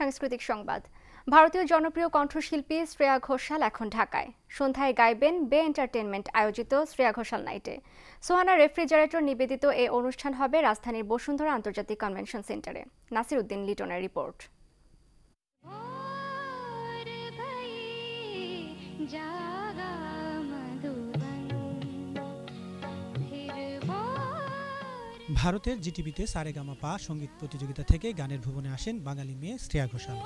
সাংস্কৃতিক সংবাদ। ভারতীয় জনপ্রিয় কণ্ঠশিল্পী শ্রেয়া ঘোষাল এখন ঢাকায়। সন্ধ্যায় গাইবেন বে এন্টারটেইনমেন্ট আয়োজিত শ্রেয়া ঘোষাল নাইটে। সোহানা রেফ্রিজারেটর নিবেদিত এই অনুষ্ঠান হবে রাজধানীর বসুন্ধরা আন্তর্জাতিক কনভেনশন সেন্টারে। নাসির উদ্দিন লিটনের রিপোর্ট। ভারতের জিটিভিতে সারেগামাপা সঙ্গীত প্রতিযোগিতা থেকে গানের ভুবনে আসেন বাঙালি মেয়ে শ্রেয়া ঘোষাল।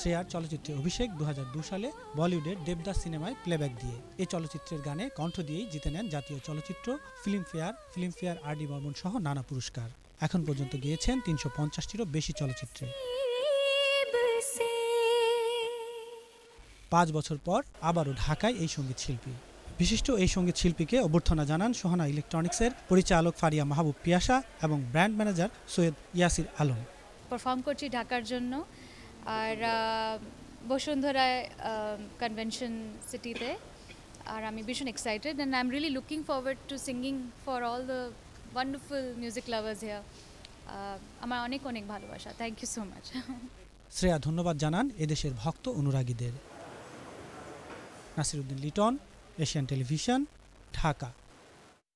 শ্রেয়ার চলচ্চিত্রে অভিষেক 2002 সালে বলিউডের দেবদাস সিনেমায় প্লেব্যাক দিয়ে। এই চলচ্চিত্রের গানে কণ্ঠ দিয়েই জিতে নেন জাতীয় চলচ্চিত্র, ফিল্মফেয়ার আর.ডি. বর্মন সহ নানা পুরস্কার। এখন পর্যন্ত গিয়েছেন 350টিরও বেশি চলচ্চিত্রে। 5 বছর পর আবারও ঢাকায় এই সঙ্গীত শিল্পী। বিশিষ্ট এই সঙ্গীত শিল্পীকে অভ্যর্থনা জানান সোহানা ইলেকট্রনিক্সের পরিচালক ফারিয়া মাহবুব পিয়াসা এবং brand manager Syed Yasir Alam. Perform করছি ঢাকার জন্য, আর বসুন্ধরায় কনভেনশন সিটিতে, আর আমি ভীষণ excited and I am really looking forward to singing for all the wonderful music lovers here. আমার অনেক অনেক ভালোবাসা। Thank you so much. Shreya ধন্যবাদ জানান এদেশের ভক্ত অনুরাগীদের। Nasir Uddin Liton, Asian television, Dhaka.